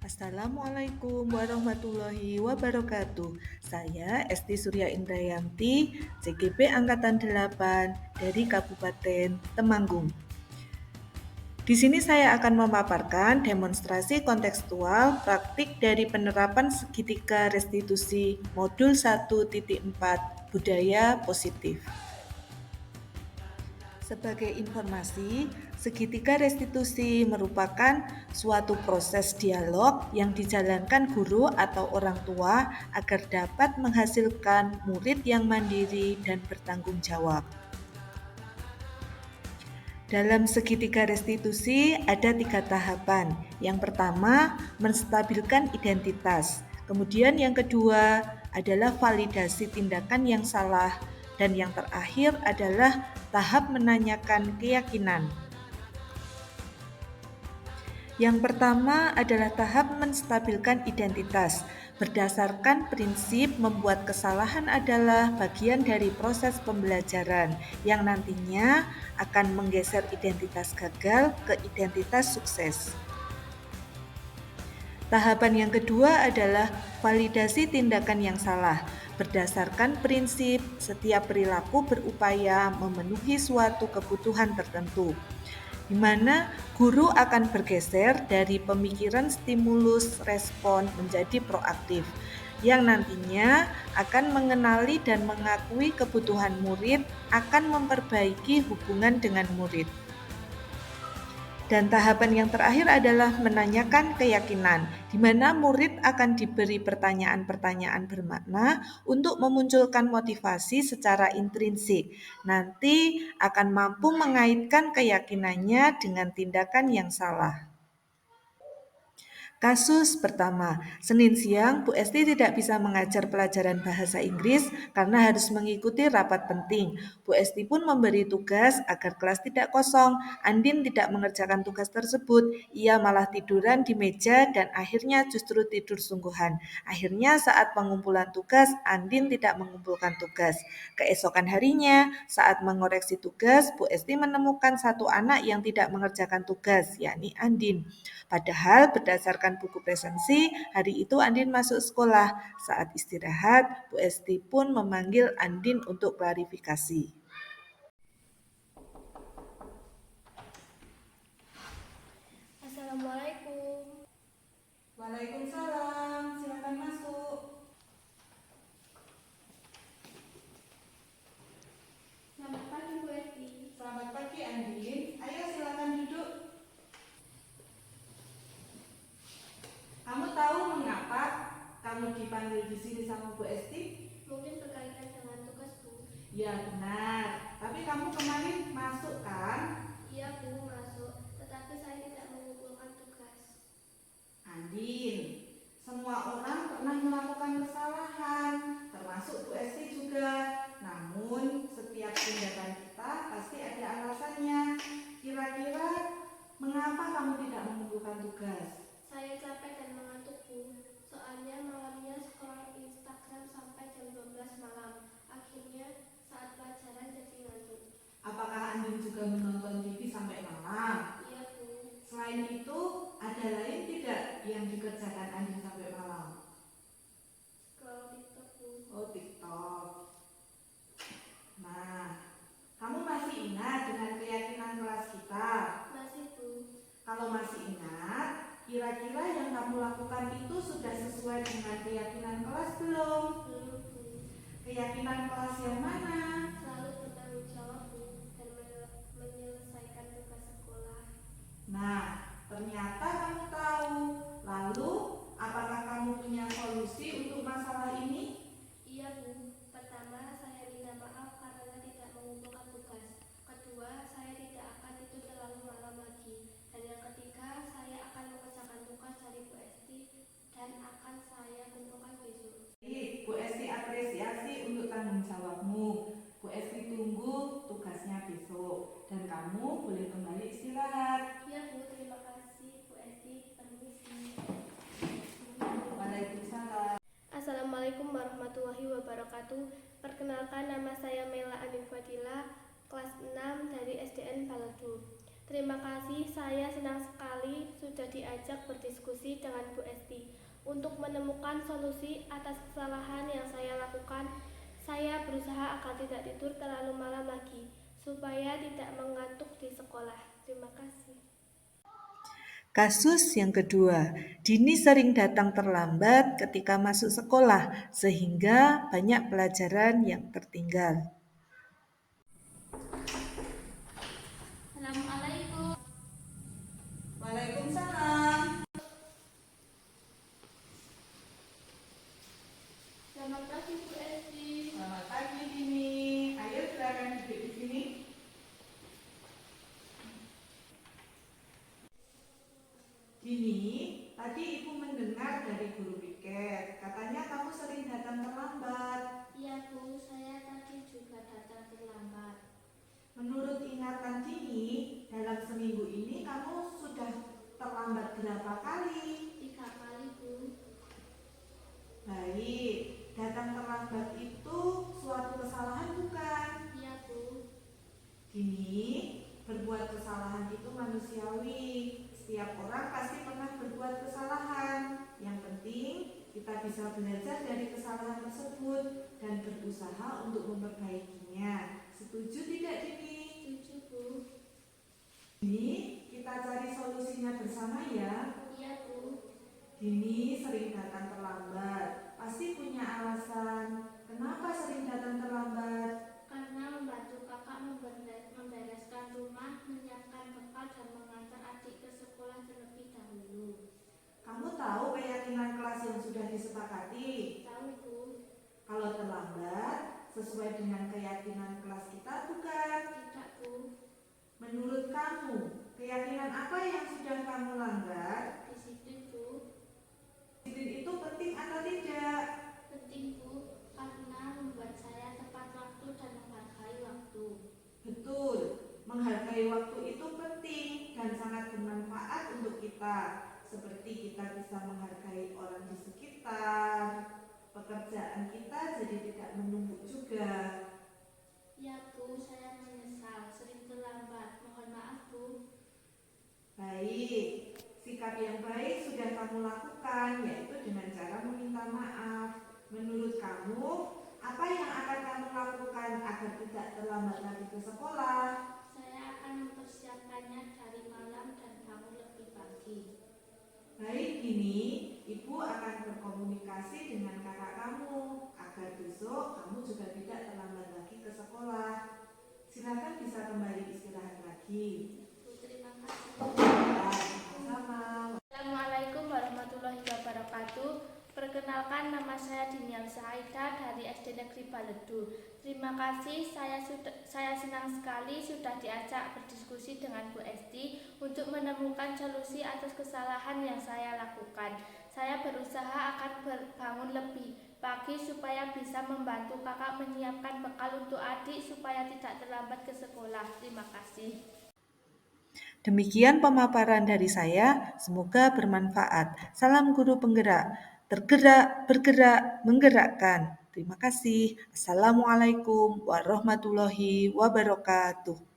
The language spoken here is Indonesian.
Assalamualaikum warahmatullahi wabarakatuh. Saya Esti Surya Indrayanti, CGP Angkatan 8 dari Kabupaten Temanggung. Di sini saya akan memaparkan demonstrasi kontekstual praktik dari penerapan segitiga restitusi modul 1.4 budaya positif. Sebagai informasi, segitiga restitusi merupakan suatu proses dialog yang dijalankan guru atau orang tua agar dapat menghasilkan murid yang mandiri dan bertanggung jawab. Dalam segitiga restitusi ada 3 tahapan. Yang pertama, menstabilkan identitas. Kemudian yang kedua adalah validasi tindakan yang salah. Dan yang terakhir adalah tahap menanyakan keyakinan. Yang pertama adalah tahap menstabilkan identitas. Berdasarkan prinsip membuat kesalahan adalah bagian dari proses pembelajaran yang nantinya akan menggeser identitas gagal ke identitas sukses. Tahapan yang kedua adalah validasi tindakan yang salah. Berdasarkan prinsip, setiap perilaku berupaya memenuhi suatu kebutuhan tertentu, di mana guru akan bergeser dari pemikiran stimulus respon menjadi proaktif, yang nantinya akan mengenali dan mengakui kebutuhan murid, akan memperbaiki hubungan dengan murid. Dan tahapan yang terakhir adalah menanyakan keyakinan, di mana murid akan diberi pertanyaan-pertanyaan bermakna untuk memunculkan motivasi secara intrinsik. Nanti akan mampu mengaitkan keyakinannya dengan tindakan yang salah. Kasus pertama, Senin siang Bu Esti tidak bisa mengajar pelajaran bahasa Inggris karena harus mengikuti rapat penting. Bu Esti pun memberi tugas agar kelas tidak kosong. Andin tidak mengerjakan tugas tersebut, ia malah tiduran di meja dan akhirnya justru tidur sungguhan. Akhirnya saat pengumpulan tugas, Andin tidak mengumpulkan tugas. Keesokan harinya, saat mengoreksi tugas, Bu Esti menemukan satu anak yang tidak mengerjakan tugas, yakni Andin. Padahal berdasarkan buku presensi, hari itu Andin masuk sekolah. Saat istirahat, Bu Esti pun memanggil Andin untuk klarifikasi. Assalamualaikum. Waalaikumsalam, silakan masuk. Selamat pagi Bu Esti. Selamat pagi Andin, ayo silakan duduk. Kamu tahu mengapa kamu dipanggil di sini sama Bu Esti? Mungkin berkaitan dengan tugas Bu. Ya benar, tapi kamu kemarin masuk kan? Iya Bu, masuk, tetapi saya tidak mengumpulkan tugas. Andin, semua orang pernah melakukan kesalahan, termasuk Bu Esti juga. Namun, setiap tindakan kita pasti ada alasannya. Kira-kira, mengapa kamu tidak mengumpulkan tugas? Saya capek dan mengantuk Bu. Soalnya malamnya scroll Instagram sampai jam 12 malam. Akhirnya saat pelajaran jadi ngantuk. Apakah Andin juga menonton TV sampai malam? Iya Bu. Selain itu, ada lain tidak yang dikerjakan Andin sampai malam? Scroll TikTok Bu. Oh, TikTok. Nah, kamu masih ingat dengan keyakinan kelas kita? Masih Bu. Kalau masih ingat, kira-kira yang kamu lakukan itu sudah sesuai dengan keyakinan kelas belum? Belum Bu. Keyakinan kelas yang mana? Selalu bertanggung jawab Bu dan menyelesaikan tugas sekolah. Nah, ternyata kamu tahu. Lalu, apakah kamu punya solusi untuk masalah ini? Iya Bu, pertama saya minta maaf karena tidak mengumpulkan tugas. Kedua, saya tidak akan tidur terlalu malam lagi. Dan yang ketiga, saya akan mengerjakan tugas dari Bu Esti dan akan saya kumpulkan besok. Bu Esti apresiasi untuk tanggung jawabmu. Bu Esti tunggu tugasnya besok. Dan kamu boleh kembali istirahat. Iya Bu, terima kasih Bu Esti, permisi. Waalaikumsalam. Assalamualaikum warahmatullahi wabarakatuh. Perkenalkan, nama saya Mela Anin Fadila, kelas 6 dari SDN Baladu. Terima kasih, saya senang sekali sudah diajak berdiskusi dengan Bu Esti. Untuk menemukan solusi atas kesalahan yang saya lakukan, saya berusaha agar tidak tidur terlalu malam lagi, supaya tidak mengantuk di sekolah. Terima kasih. Kasus yang kedua, Dini sering datang terlambat ketika masuk sekolah sehingga banyak pelajaran yang tertinggal. Assalamualaikum. Waalaikumsalam. Selamat pagi Bu Esti. Selamat pagi Dini. Ayo silakan duduk di sini. Dini, tadi Ibu mendengar dari guru piket, katanya kamu sering datang terlambat. Iya Bu, saya tadi juga datang terlambat. Menurut ingatan Dini, dalam seminggu ini kamu sudah terlambat berapa kali? 3 kali Bu. Baik, datang terlambat itu suatu kesalahan bukan? Iya Bu. Dini, berbuat kesalahan itu manusiawi. Setiap orang pasti pernah berbuat kesalahan. Yang penting kita bisa belajar dari kesalahan tersebut dan berusaha untuk memperbaikinya. Setuju tidak Dini? Setuju Bu. Dini, kita cari solusinya bersama ya. Iya Bu. Dini sering datang terlambat. Pasti punya alasan. Kenapa sering datang terlambat? Karena membantu kakak membereskan rumah, menyiapkan bekal dan mengantar adik ke sekolah terlebih dahulu. Kamu tahu keyakinan kelas yang sudah disepakati? Tahu Bu? Kalau terlambat, sesuai dengan keyakinan kelas kita bukan? Tidak Bu. Menurut kamu, keyakinan apa yang sudah kamu langgar? Disiplin Bu. Disiplin itu penting atau tidak? Penting Bu, karena membuat saya tepat waktu dan menghargai waktu. Betul, menghargai waktu itu penting dan sangat bermanfaat untuk kita. Seperti kita bisa menghargai orang di sekitar, pekerjaan kita jadi tidak menumpuk juga. Ya Bu, saya menyesal sering terlambat. Mohon maaf Bu. Baik, sikap yang baik sudah kamu lakukan, yaitu dengan cara meminta maaf. Menurut kamu, apa yang akan kamu lakukan agar tidak terlambat lagi ke sekolah? Saya akan mempersiapkannya dari malam dan bangun lebih pagi. Baik, Dini, Ibu akan berkomunikasi dengan kakak kamu agar besok kamu juga tidak terlambat lagi ke sekolah. Silakan bisa kembali istirahat lagi. Bu, terima kasih. Sama-sama. Assalamualaikum warahmatullahi wabarakatuh. Perkenalkan, nama saya Dinial Saida dari SD Negeri Baledu. Terima kasih, saya senang sekali sudah diajak berdiskusi dengan Bu Esti untuk menemukan solusi atas kesalahan yang saya lakukan. Saya berusaha akan bangun lebih pagi supaya bisa membantu kakak menyiapkan bekal untuk adik supaya tidak terlambat ke sekolah. Terima kasih. Demikian pemaparan dari saya, semoga bermanfaat. Salam guru penggerak, tergerak, bergerak, menggerakkan. Terima kasih. Assalamualaikum warahmatullahi wabarakatuh.